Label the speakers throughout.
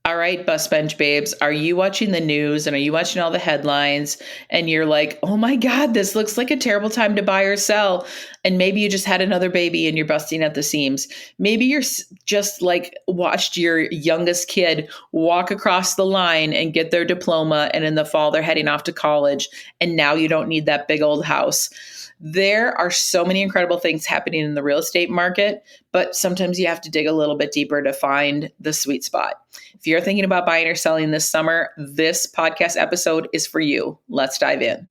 Speaker 1: All right, bus bench babes, are you watching the news and are you watching all the headlines and you're like, oh my God, this looks like a terrible time to buy or sell? And maybe you just had another baby and you're busting at the seams. Maybe you're just like watched your youngest kid walk across the line and get their diploma, and in the fall they're heading off to college, and now you don't need that big old house. There are so many incredible things happening in the real estate market, but sometimes you have to dig a little bit deeper to find the sweet spot. If you're thinking about buying or selling this summer, this podcast episode is for you. Let's dive in.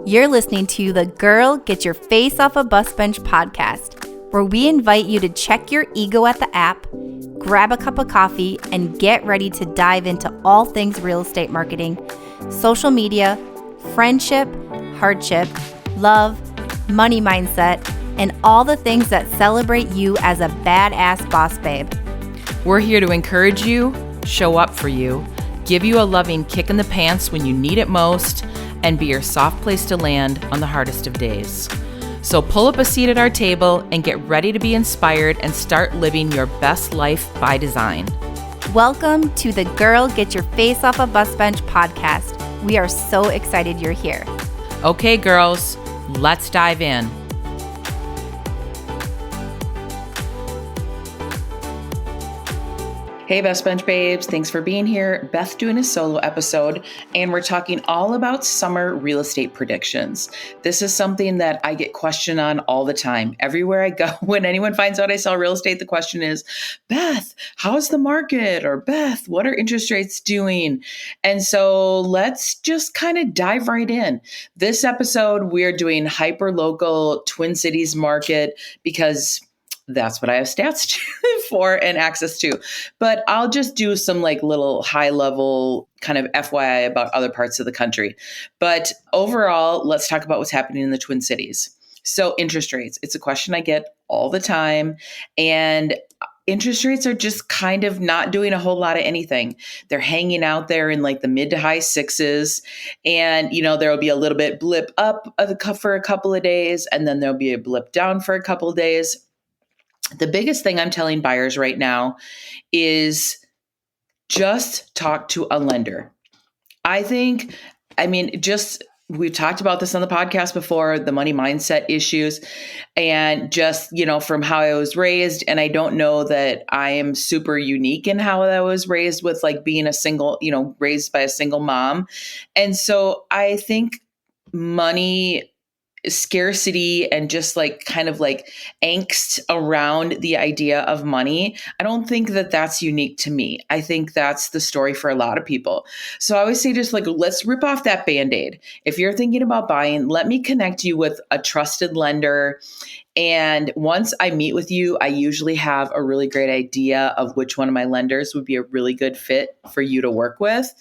Speaker 2: You're listening to the Girl Get Your Face Off a Bus Bench podcast, where we invite you to check your ego at the app, grab a cup of coffee, and get ready to dive into all things real estate marketing, social media, friendship, hardship, love, money mindset, and all the things that celebrate you as a badass boss babe.
Speaker 1: We're here to encourage you, show up for you, give you a loving kick in the pants when you need it most, and be your soft place to land on the hardest of days. So pull up a seat at our table and get ready to be inspired and start living your best life by design.
Speaker 2: Welcome to the Girl Get Your Face Off a Bus Bench podcast. We are so excited you're here.
Speaker 1: Okay, girls, let's dive in. Hey, Best Bench babes. Thanks for being here. Beth doing a solo episode, and we're talking all about summer real estate predictions. This is something that I get questioned on all the time. Everywhere I go, when anyone finds out I sell real estate, the question is, Beth, how's the market? Or Beth, what are interest rates doing? And so let's just kind of dive right in. This episode, we're doing hyper-local Twin Cities market because that's what I have stats for and access to. But I'll just do some like little high level kind of FYI about other parts of the country. But overall, let's talk about what's happening in the Twin Cities. So interest rates, it's a question I get all the time. And interest rates are just kind of not doing a whole lot of anything. They're hanging out there in like the mid to high sixes. And, you know, there'll be a little bit blip up for a couple of days, and then there'll be a blip down for a couple of days. The biggest thing I'm telling buyers right now is just talk to a lender. We've talked about this on the podcast before, the money mindset issues, and just, you know, from how I was raised. And I don't know that I am super unique in how I was raised with like being a single, you know, raised by a single mom. And so I think money scarcity and just like kind of like angst around the idea of money, I don't think that that's unique to me. I think that's the story for a lot of people. So I always say, just like, let's rip off that Band-Aid. If you're thinking about buying, let me connect you with a trusted lender. And once I meet with you, I usually have a really great idea of which one of my lenders would be a really good fit for you to work with.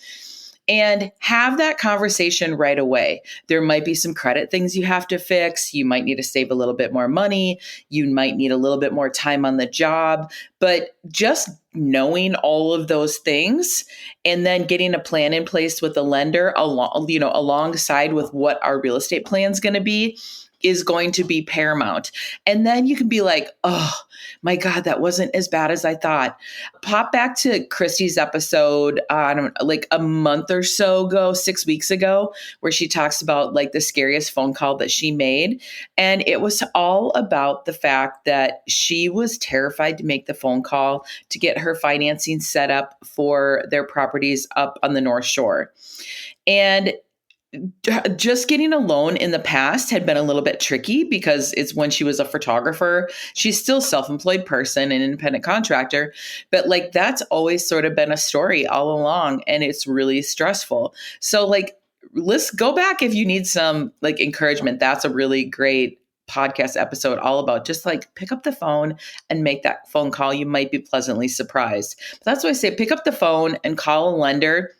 Speaker 1: And have that conversation right away. There might be some credit things you have to fix. You might need to save a little bit more money. You might need a little bit more time on the job. But just knowing all of those things and then getting a plan in place with the lender alongside with what our real estate plan is going to be is going to be paramount. And then you can be like, oh my God, that wasn't as bad as I thought. Pop back to Christy's episode, like a month or so ago, 6 weeks ago, where she talks about like the scariest phone call that she made. And it was all about the fact that she was terrified to make the phone call to get her financing set up for their properties up on the North Shore. And just getting a loan in the past had been a little bit tricky because it's when she was a photographer. She's still a self-employed person, an independent contractor, but like that's always sort of been a story all along, and it's really stressful. So like, let's go back if you need some like encouragement. That's a really great podcast episode all about just like pick up the phone and make that phone call. You might be pleasantly surprised. But that's why I say pick up the phone and call a lender.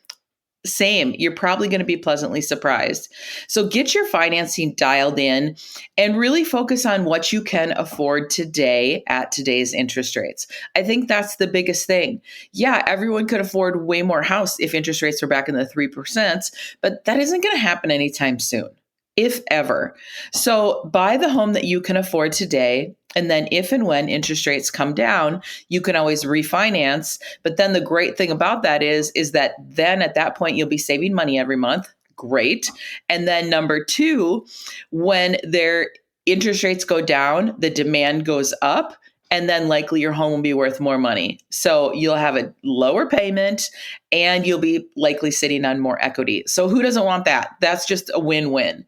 Speaker 1: Same, you're probably going to be pleasantly surprised. So get your financing dialed in and really focus on what you can afford today at today's interest rates. I think that's the biggest thing. Yeah, everyone could afford way more house if interest rates were back in the 3%, but that isn't going to happen anytime soon. if ever. So buy the home that you can afford today. And then if and when interest rates come down, you can always refinance. But then the great thing about that is that then at that point, you'll be saving money every month. Great. And then number two, when their interest rates go down, the demand goes up. And then likely your home will be worth more money. So you'll have a lower payment and you'll be likely sitting on more equity. So who doesn't want that? That's just a win-win.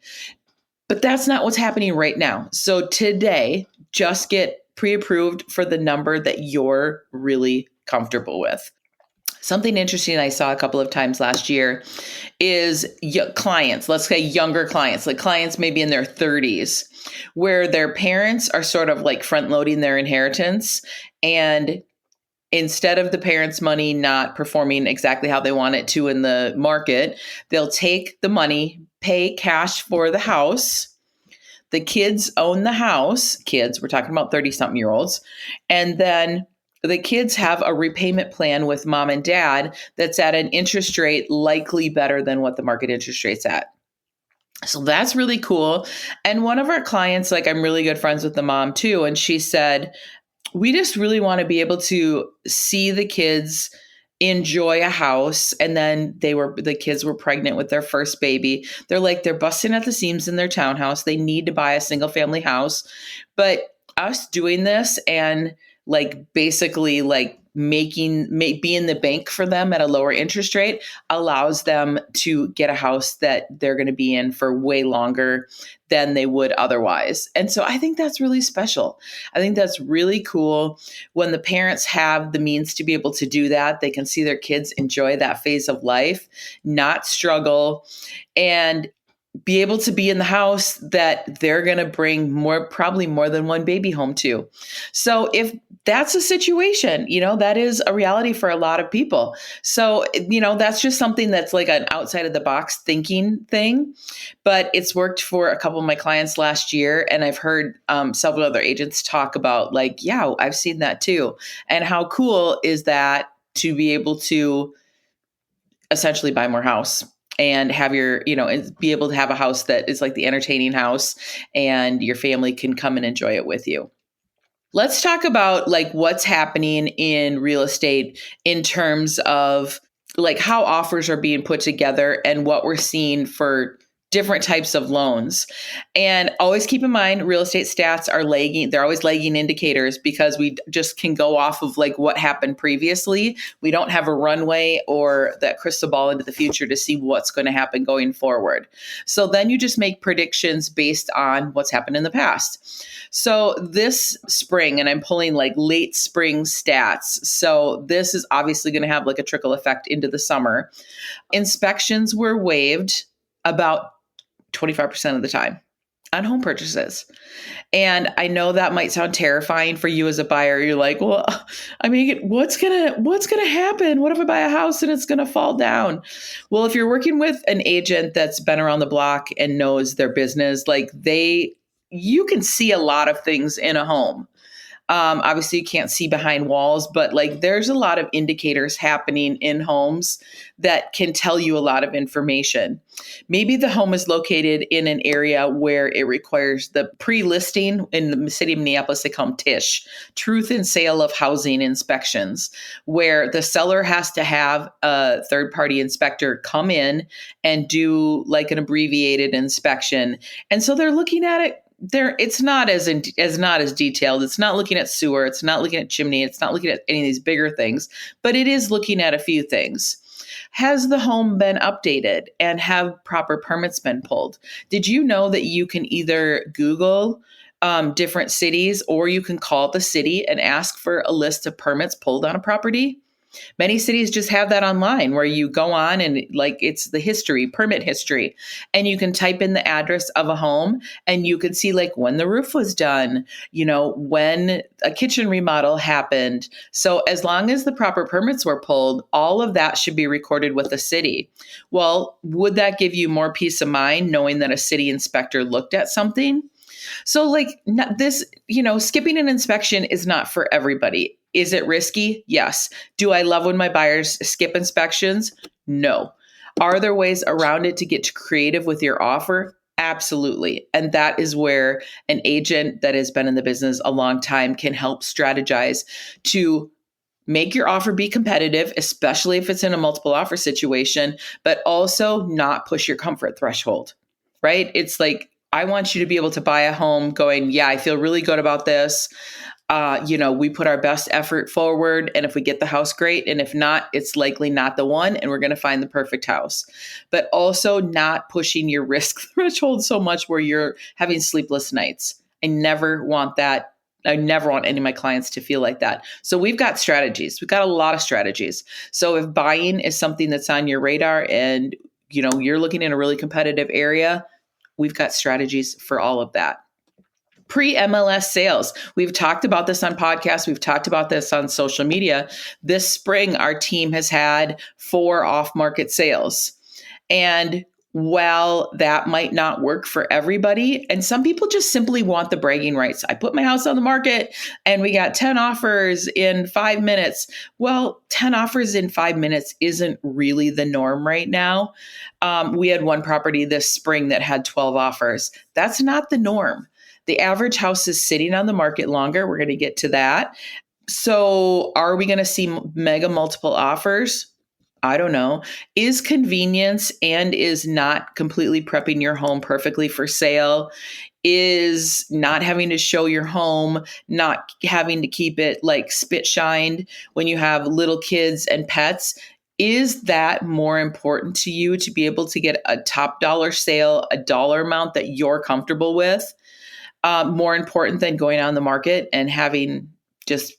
Speaker 1: But that's not what's happening right now. So today, just get pre-approved for the number that you're really comfortable with. Something interesting I saw a couple of times last year is clients, let's say younger clients, like clients maybe in their 30s, where their parents are sort of like front loading their inheritance. And instead of the parents' money not performing exactly how they want it to in the market, they'll take the money, pay cash for the house. The kids own the house. Kids, we're talking about 30-something-year-olds. And then the kids have a repayment plan with mom and dad that's at an interest rate likely better than what the market interest rate's at. So that's really cool. And one of our clients, like I'm really good friends with the mom too, and she said, we just really want to be able to see the kids enjoy a house. And then the kids were pregnant with their first baby. They're busting at the seams in their townhouse. They need to buy a single family house. But us doing this and basically being the bank for them at a lower interest rate allows them to get a house that they're going to be in for way longer than they would otherwise. And so I think that's really special. I think that's really cool when the parents have the means to be able to do that. They can see their kids enjoy that phase of life, not struggle, and be able to be in the house that they're going to bring probably more than one baby home to. So if that's a situation, that is a reality for a lot of people. So, that's just something that's like an outside of the box thinking thing, but it's worked for a couple of my clients last year. And I've heard several other agents talk about yeah, I've seen that too. And how cool is that to be able to essentially buy more house and have and be able to have a house that is like the entertaining house and your family can come and enjoy it with you. Let's talk about what's happening in real estate in terms of how offers are being put together and what we're seeing for different types of loans. And always keep in mind, real estate stats are lagging. They're always lagging indicators because we just can go off of what happened previously. We don't have a runway or that crystal ball into the future to see what's going to happen going forward. So then you just make predictions based on what's happened in the past. So this spring, and I'm pulling late spring stats. So this is obviously going to have a trickle effect into the summer. Inspections were waived about 25% of the time on home purchases. And I know that might sound terrifying for you as a buyer. You're like, well, I mean, what's going to happen? What if I buy a house and it's going to fall down? Well, if you're working with an agent that's been around the block and knows their business, you can see a lot of things in a home. Obviously, you can't see behind walls, but there's a lot of indicators happening in homes that can tell you a lot of information. Maybe the home is located in an area where it requires the pre-listing. In the city of Minneapolis, they call them TISH, Truth in Sale of Housing Inspections, where the seller has to have a third-party inspector come in and do an abbreviated inspection. And so they're looking at it. It's not as detailed. It's not looking at sewer. It's not looking at chimney. It's not looking at any of these bigger things, but it is looking at a few things. Has the home been updated and have proper permits been pulled? Did you know that you can either Google different cities or you can call the city and ask for a list of permits pulled on a property? Many cities just have that online where you go on and it's the history, permit history, and you can type in the address of a home and you can see when the roof was done, when a kitchen remodel happened. So as long as the proper permits were pulled, all of that should be recorded with the city. Well, would that give you more peace of mind knowing that a city inspector looked at something? So skipping an inspection is not for everybody. Is it risky? Yes. Do I love when my buyers skip inspections? No. Are there ways around it to get creative with your offer? Absolutely. And that is where an agent that has been in the business a long time can help strategize to make your offer be competitive, especially if it's in a multiple offer situation, but also not push your comfort threshold, right? It's like, I want you to be able to buy a home going, yeah, I feel really good about this. We put our best effort forward. And if we get the house, great. And if not, it's likely not the one. And we're going to find the perfect house. But also not pushing your risk threshold so much where you're having sleepless nights. I never want that. I never want any of my clients to feel like that. So we've got strategies. We've got a lot of strategies. So if buying is something that's on your radar and you're looking in a really competitive area, we've got strategies for all of that. Pre-MLS sales. We've talked about this on podcasts. We've talked about this on social media. This spring, our team has had 4 off-market sales. And while that might not work for everybody, and some people just simply want the bragging rights. I put my house on the market and we got 10 offers in 5 minutes. Well, 10 offers in 5 minutes isn't really the norm right now. We had one property this spring that had 12 offers. That's not the norm. The average house is sitting on the market longer. We're going to get to that. So are we going to see mega multiple offers? I don't know. Is convenience and is not completely prepping your home perfectly for sale, is not having to show your home, not having to keep it like spit shined when you have little kids and pets, is that more important to you to be able to get a top dollar sale, a dollar amount that you're comfortable with? More important than going on the market and having just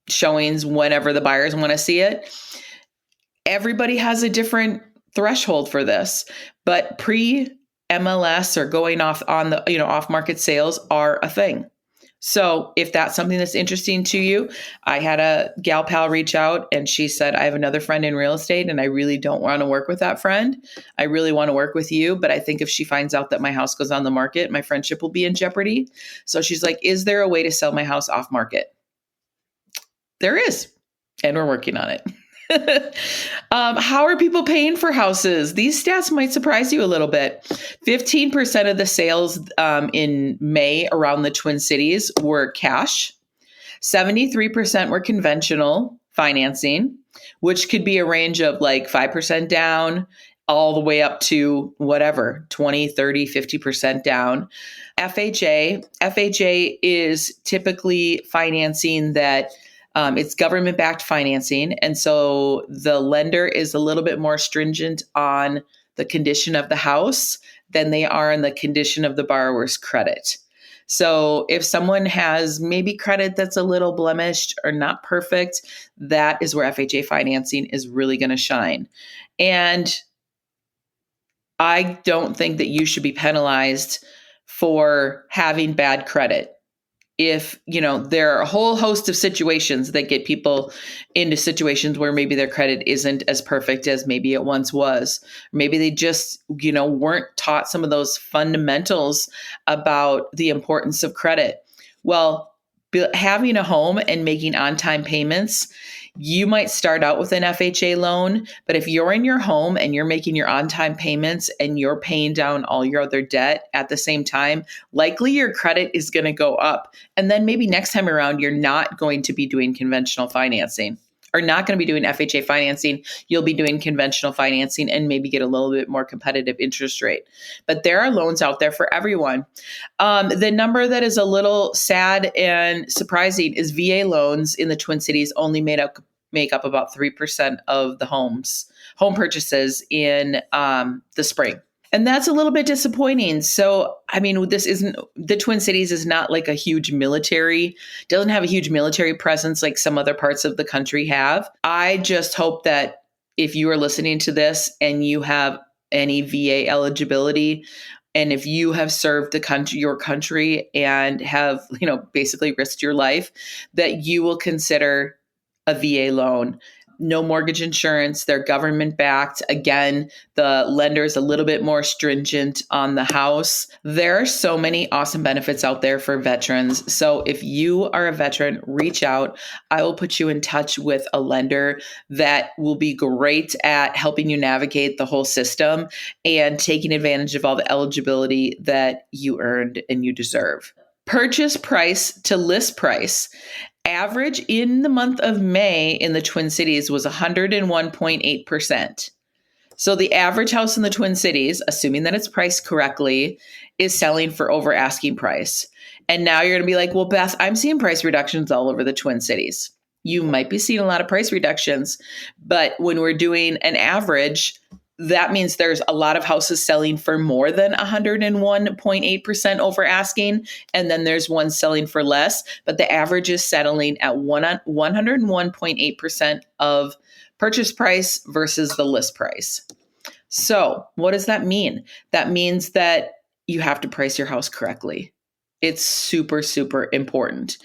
Speaker 1: showings whenever the buyers want to see it? Everybody has a different threshold for this, but pre-MLS or going off on the off-market sales are a thing. So if that's something that's interesting to you, I had a gal pal reach out and she said, I have another friend in real estate and I really don't want to work with that friend. I really want to work with you. But I think if she finds out that my house goes on the market, my friendship will be in jeopardy. So she's like, is there a way to sell my house off market? There is. And we're working on it. How are people paying for houses? These stats might surprise you a little bit. 15% of the sales in May around the Twin Cities were cash. 73% were conventional financing, which could be a range of like 5% down all the way up to 20, 30, 50% down. FHA is typically financing that it's government-backed financing. And so the lender is a little bit more stringent on the condition of the house than they are in the condition of the borrower's credit. So if someone has maybe credit that's a little blemished or not perfect, that is where FHA financing is really going to shine. And I don't think that you should be penalized for having bad credit. If, there are a whole host of situations that get people into situations where maybe their credit isn't as perfect as maybe it once was. Maybe they just, weren't taught some of those fundamentals about the importance of credit. Well, having a home and making on-time payments, you might start out with an FHA loan, but if you're in your home and you're making your on-time payments and you're paying down all your other debt at the same time, likely your credit is going to go up. And then maybe next time around, you're not going to be doing conventional financing or not going to be doing FHA financing. You'll be doing conventional financing and maybe get a little bit more competitive interest rate. But there are loans out there for everyone. The number that is a little sad and surprising is VA loans in the Twin Cities only make up about 3% of the home purchases in the spring. And that's a little bit disappointing. So, the Twin Cities is not like doesn't have a huge military presence like some other parts of the country have. I just hope that if you are listening to this and you have any VA eligibility, and if you have served your country and have, basically risked your life, that you will consider a VA loan. no mortgage insurance. They're government backed. Again, the lender is a little bit more stringent on the house. There are so many awesome benefits out there for veterans. So if you are a veteran, reach out. I will put you in touch with a lender that will be great at helping you navigate the whole system and taking advantage of all the eligibility that you earned and you deserve. Purchase price to list price. Average in the month of May in the Twin Cities was 101.8%. So the average house in the Twin Cities, assuming that it's priced correctly, is selling for over asking price. And now you're going to be like, well, Beth, I'm seeing price reductions all over the Twin Cities. You might be seeing a lot of price reductions, but when we're doing an average, that means there's a lot of houses selling for more than 101.8% over asking. And then there's one selling for less, but the average is settling at 101.8% of purchase price versus the list price. So what does that mean? That means that you have to price your house correctly. It's super, super important.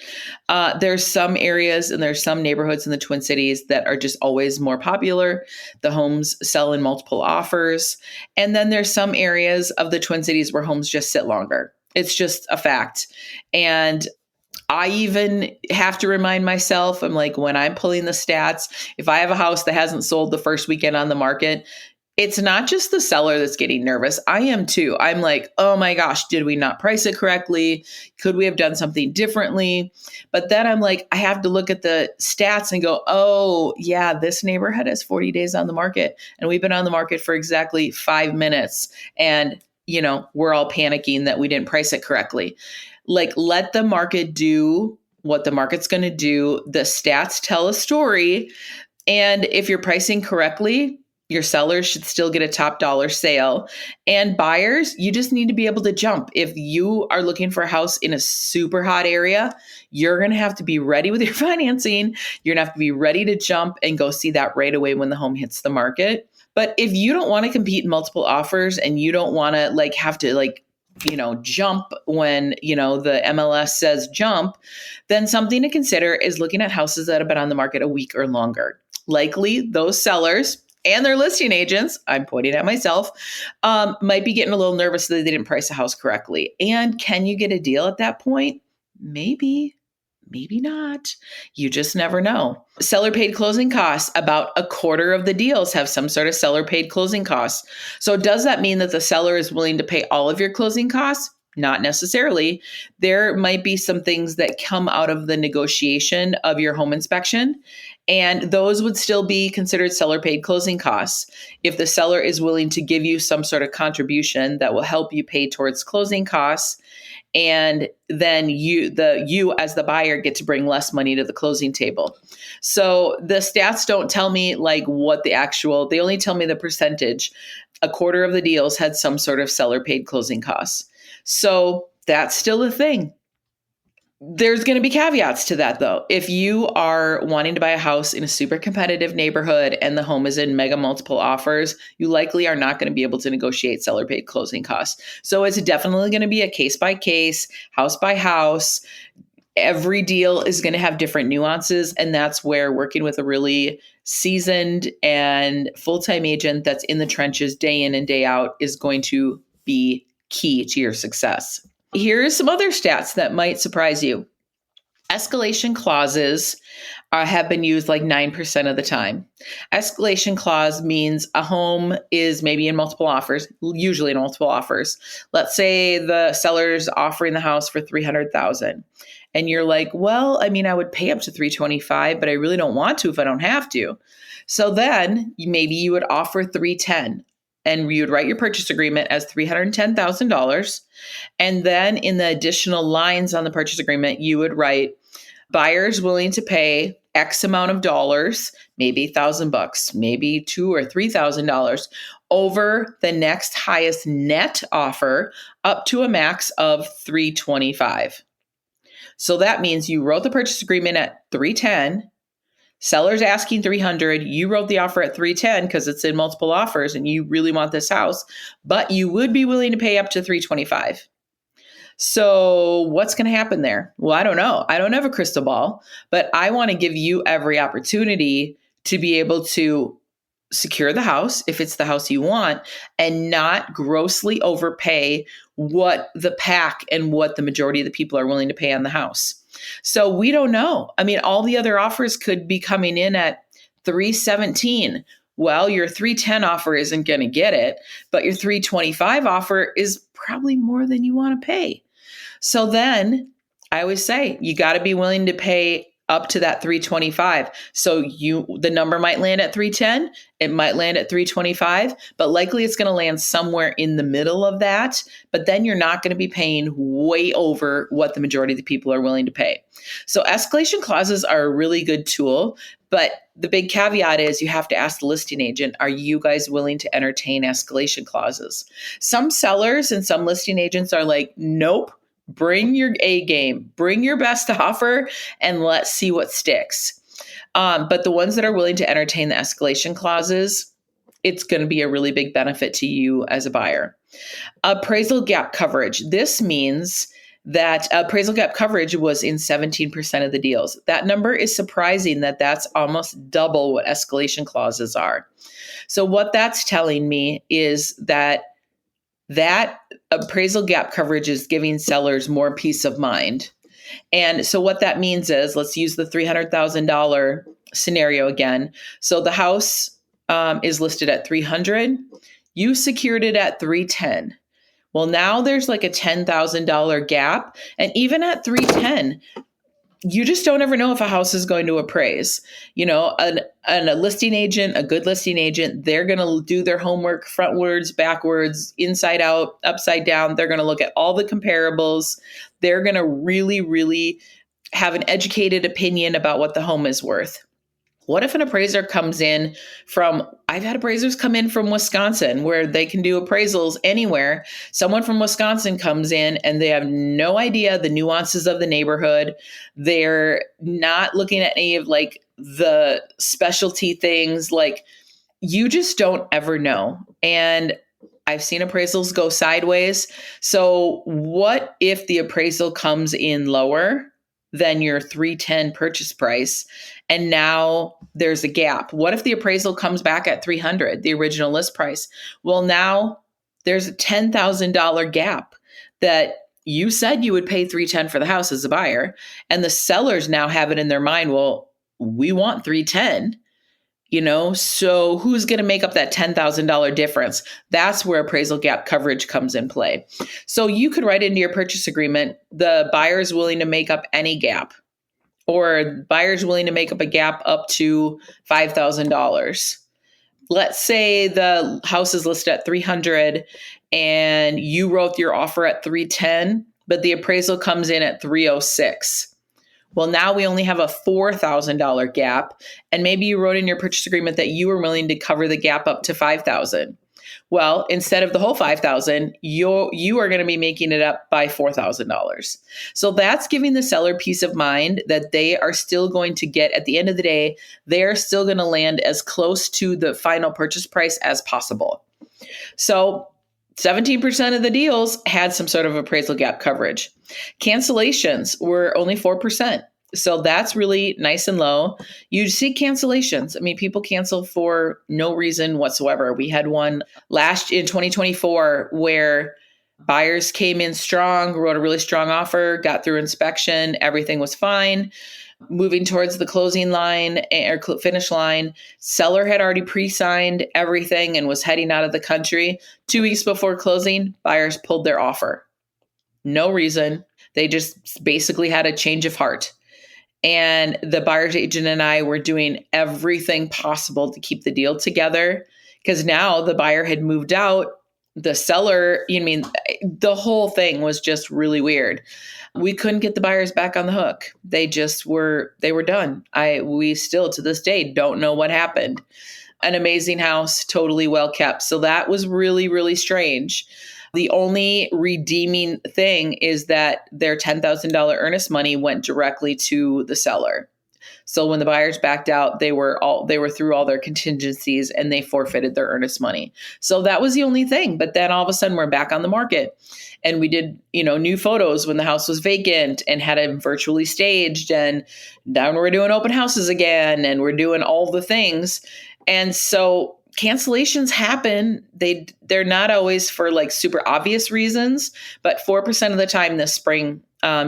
Speaker 1: There's some areas and there's some neighborhoods in the Twin Cities that are just always more popular. The homes sell in multiple offers. And then there's some areas of the Twin Cities where homes just sit longer. It's just a fact. And I even have to remind myself, I'm like, when I'm pulling the stats, if I have a house that hasn't sold the first weekend on the market, it's not just the seller that's getting nervous. I am too. I'm like, oh my gosh, did we not price it correctly? Could we have done something differently? But then I'm like, I have to look at the stats and go, oh yeah, this neighborhood has 40 days on the market. And we've been on the market for exactly 5 minutes. And, we're all panicking that we didn't price it correctly. Like, let the market do what the market's going to do. The stats tell a story. And if you're pricing correctly, your sellers should still get a top dollar sale. And buyers, you just need to be able to jump. If you are looking for a house in a super hot area, you're going to have to be ready with your financing. You're going to have to be ready to jump and go see that right away when the home hits the market. But if you don't want to compete in multiple offers and you don't want to have to jump when, the MLS says jump, then something to consider is looking at houses that have been on the market a week or longer. Likely those sellers and their listing agents, I'm pointing at myself, might be getting a little nervous that they didn't price a house correctly. And can you get a deal at that point? Maybe not. You just never know. Seller paid closing costs. About a quarter of the deals have some sort of seller paid closing costs. So does that mean that the seller is willing to pay all of your closing costs? Not necessarily. There might be some things that come out of the negotiation of your home inspection, and those would still be considered seller paid closing costs. If the seller is willing to give you some sort of contribution that will help you pay towards closing costs, and then you as the buyer get to bring less money to the closing table. So the stats don't tell me what they only tell me the percentage. A quarter of the deals had some sort of seller paid closing costs. So that's still a thing. There's going to be caveats to that, though. If you are wanting to buy a house in a super competitive neighborhood and the home is in mega multiple offers, you likely are not going to be able to negotiate seller paid closing costs. So it's definitely going to be a case by case, house by house. Every deal is going to have different nuances. And that's where working with a really seasoned and full-time agent that's in the trenches day in and day out is going to be key to your success. Here's some other stats that might surprise you. Escalation clauses have been used 9% of the time. Escalation clause means a home is maybe in multiple offers, usually in multiple offers. Let's say the seller's offering the house for $300,000. And you're like, well, I would pay up to $325,000, but I really don't want to if I don't have to. So then maybe you would offer $310,000. And you would write your purchase agreement as $310,000. And then in the additional lines on the purchase agreement, you would write buyers willing to pay X amount of dollars, maybe $1,000, maybe $2,000 or $3,000 over the next highest net offer up to a max of $325,000. So that means you wrote the purchase agreement at $310,000. Seller's asking $300,000. You wrote the offer at $310,000 because it's in multiple offers and you really want this house, but you would be willing to pay up to $325,000. So what's going to happen there? Well, I don't know. I don't have a crystal ball, but I want to give you every opportunity to be able to secure the house if it's the house you want and not grossly overpay what the pack and what the majority of the people are willing to pay on the house. So we don't know. I mean, all the other offers could be coming in at 317. Well, your 310 offer isn't going to get it, but your 325 offer is probably more than you want to pay. So then I always say you got to be willing to pay up to that 325. So the number might land at 310, it might land at 325, but likely it's going to land somewhere in the middle of that. But then you're not going to be paying way over what the majority of the people are willing to pay. So escalation clauses are a really good tool, but the big caveat is you have to ask the listing agent, are you guys willing to entertain escalation clauses? Some sellers and some listing agents are like, nope. Bring your A game, bring your best offer, and let's see what sticks. But the ones that are willing to entertain the escalation clauses, it's going to be a really big benefit to you as a buyer. Appraisal gap coverage. This means that appraisal gap coverage was in 17% of the deals. That number is surprising that that's almost double what escalation clauses are. So what that's telling me is that appraisal gap coverage is giving sellers more peace of mind. And so what that means is, let's use the $300,000 scenario again. So the house is listed at 300. You secured it at 310. Well, now there's like a $10,000 gap. And even at 310, you just don't ever know if a house is going to appraise. You know, a listing agent, a good listing agent, they're going to do their homework frontwards, backwards, inside out, upside down. They're going to look at all the comparables. They're going to really, really have an educated opinion about what the home is worth. What if an appraiser comes in I've had appraisers come in from Wisconsin where they can do appraisals anywhere. Someone from Wisconsin comes in and they have no idea the nuances of the neighborhood. They're not looking at any of like the specialty things. Like, you just don't ever know. And I've seen appraisals go sideways. So what if the appraisal comes in lower than your 310 purchase price? And now there's a gap. What if the appraisal comes back at 300, the original list price? Well, now there's a $10,000 gap that you said you would pay 310 for the house as a buyer. And the sellers now have it in their mind, well, we want 310. So who's going to make up that $10,000 difference? That's where appraisal gap coverage comes in play. So you could write into your purchase agreement, the buyer is willing to make up any gap, or buyer's willing to make up a gap up to $5,000. Let's say the house is listed at 300 and you wrote your offer at 310, but the appraisal comes in at 306. Well, now we only have a $4,000 gap. And maybe you wrote in your purchase agreement that you were willing to cover the gap up to $5,000. Well, instead of the whole $5,000, you are going to be making it up by $4,000. So that's giving the seller peace of mind that they are still going to get, at the end of the day, they're still going to land as close to the final purchase price as possible. So 17% of the deals had some sort of appraisal gap coverage. Cancellations were only 4%. So that's really nice and low. You see cancellations. I mean, people cancel for no reason whatsoever. We had one last in 2024 where buyers came in strong, wrote a really strong offer, got through inspection, everything was fine. Moving towards the closing line or finish line, seller had already pre-signed everything and was heading out of the country. 2 weeks before closing, buyers pulled their offer. No reason. They just basically had a change of heart. And the buyer's agent and I were doing everything possible to keep the deal together because now the buyer had moved out. The seller, the whole thing was just really weird. We couldn't get the buyers back on the hook. They were done. We still to this day don't know what happened. An amazing house, totally well kept. So that was really, really strange. The only redeeming thing is that their $10,000 earnest money went directly to the seller. So when the buyers backed out, they were through all their contingencies and they forfeited their earnest money. So that was the only thing. But then all of a sudden we're back on the market, and we did, new photos when the house was vacant and had it virtually staged, and now we're doing open houses again, and we're doing all the things. And so cancellations happen. They're not always for like super obvious reasons, but 4% of the time this spring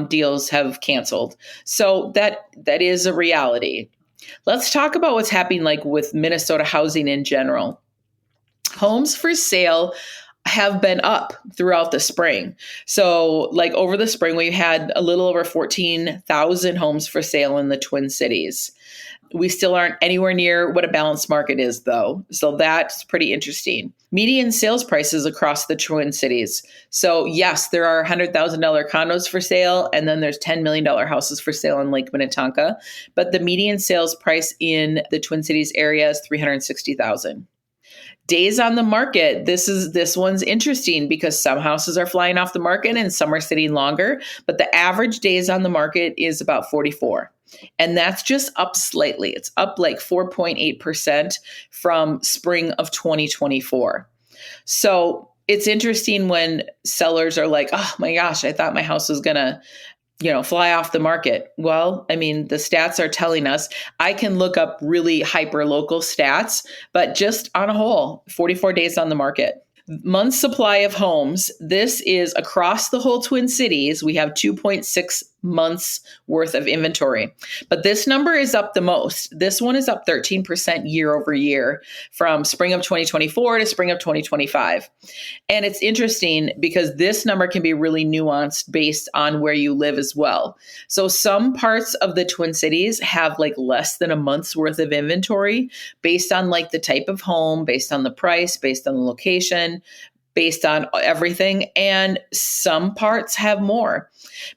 Speaker 1: deals have canceled. So that is a reality. Let's talk about what's happening like with Minnesota housing in general. Homes for sale have been up throughout the spring. So like over the spring, we had a little over 14,000 homes for sale in the Twin Cities. We still aren't anywhere near what a balanced market is, though. So that's pretty interesting. Median sales prices across the Twin Cities. So yes, there are $100,000 condos for sale, and then there's $10 million houses for sale in Lake Minnetonka. But the median sales price in the Twin Cities area is $360,000. Days on the market. This one's interesting because some houses are flying off the market and some are sitting longer, but the average days on the market is about 44. And that's just up slightly. It's up like 4.8% from spring of 2024. So it's interesting when sellers are like, oh my gosh, I thought my house was going to fly off the market. Well, I mean, the stats are telling us. I can look up really hyper local stats, but just on a whole, 44 days on the market. Months supply of homes. This is across the whole Twin Cities. We have 2.6 months worth of inventory, but this number is up the most. This one is up 13% year over year from spring of 2024 to spring of 2025. And it's interesting because this number can be really nuanced based on where you live as well. So some parts of the Twin Cities have like less than a month's worth of inventory based on like the type of home, based on the price, based on the location, based on everything. And some parts have more.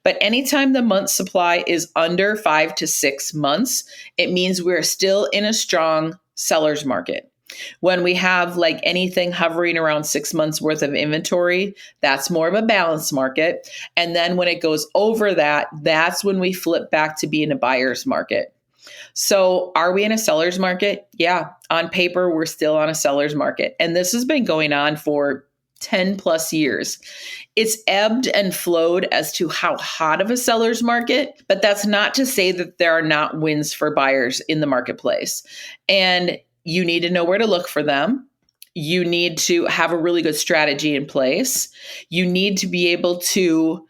Speaker 1: But anytime the month supply is under 5 to 6 months, it means we're still in a strong seller's market. When we have like anything hovering around 6 months worth of inventory, that's more of a balanced market. And then when it goes over that, that's when we flip back to being a buyer's market. So are we in a seller's market? Yeah, on paper, we're still on a seller's market. And this has been going on for 10 plus years. It's ebbed and flowed as to how hot of a seller's market, but that's not to say that there are not wins for buyers in the marketplace. And you need to know where to look for them. You need to have a really good strategy in place. You need to be able to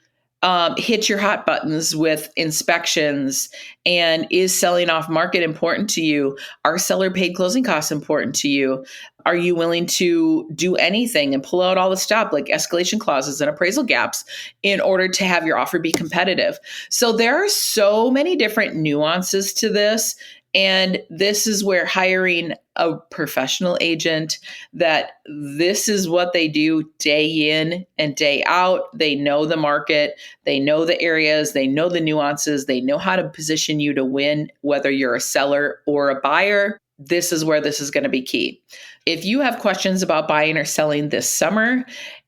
Speaker 1: hit your hot buttons with inspections. And is selling off market important to you? Are seller paid closing costs important to you? Are you willing to do anything and pull out all the stuff like escalation clauses and appraisal gaps in order to have your offer be competitive? So there are so many different nuances to this. And this is where hiring a professional agent, that this is what they do day in and day out. They know the market, they know the areas, they know the nuances, they know how to position you to win, whether you're a seller or a buyer. This is where this is going to be key. If you have questions about buying or selling this summer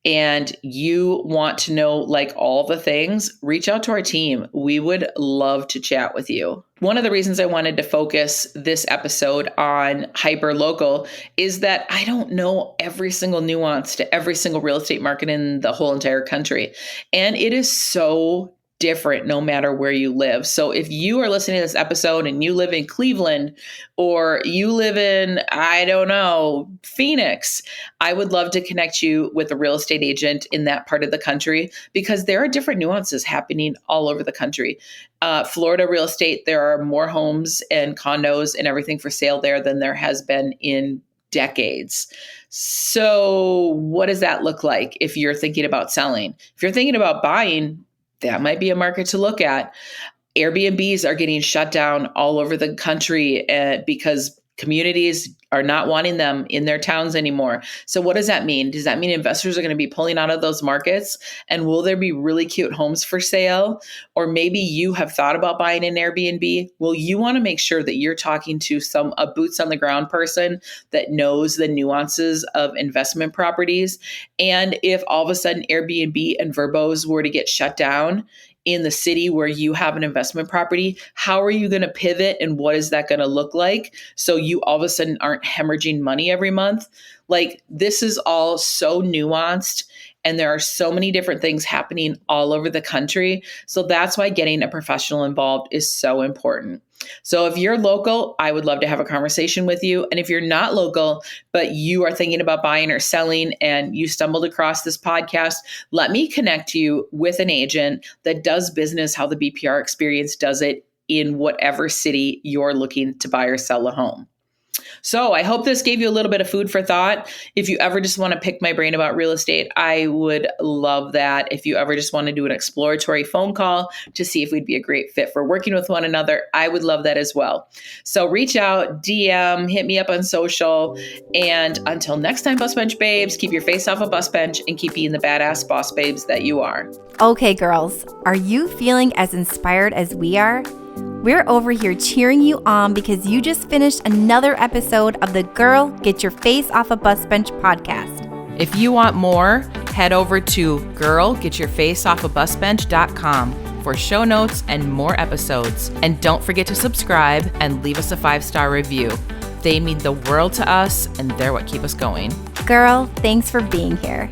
Speaker 1: and you want to know like all the things, reach out to our team. We would love to chat with you. One of the reasons I wanted to focus this episode on hyper local is that I don't know every single nuance to every single real estate market in the whole entire country. And it is so different no matter where you live. So if you are listening to this episode and you live in Cleveland or you live in, I don't know, Phoenix, I would love to connect you with a real estate agent in that part of the country because there are different nuances happening all over the country. Florida real estate, there are more homes and condos and everything for sale there than there has been in decades. So what does that look like if you're thinking about selling? If you're thinking about buying, that might be a market to look at. Airbnbs are getting shut down all over the country because communities are not wanting them in their towns anymore. So what does that mean? Does that mean investors are going to be pulling out of those markets? And will there be really cute homes for sale? Or maybe you have thought about buying an Airbnb. Well, you want to make sure that you're talking to a boots on the ground person that knows the nuances of investment properties. And if all of a sudden Airbnb and Verbos were to get shut down in the city where you have an investment property, how are you going to pivot and what is that going to look like? So you all of a sudden aren't hemorrhaging money every month. Like, this is all so nuanced. And there are so many different things happening all over the country. So that's why getting a professional involved is so important. So if you're local, I would love to have a conversation with you. And if you're not local, but you are thinking about buying or selling and you stumbled across this podcast, let me connect you with an agent that does business how the BPR experience does it in whatever city you're looking to buy or sell a home. So I hope this gave you a little bit of food for thought. If you ever just want to pick my brain about real estate, I would love that. If you ever just want to do an exploratory phone call to see if we'd be a great fit for working with one another, I would love that as well. So reach out, DM, hit me up on social. And until next time, Bus Bench Babes, keep your face off a bus bench and keep being the badass boss babes that you are.
Speaker 2: Okay, girls, are you feeling as inspired as we are? We're over here cheering you on because you just finished another episode of the Girl, Get Your Face Off a Bus Bench podcast.
Speaker 1: If you want more, head over to girlgetyourfaceoffabusbench.com for show notes and more episodes. And don't forget to subscribe and leave us a 5-star review. They mean the world to us, and they're what keep us going.
Speaker 2: Girl, thanks for being here.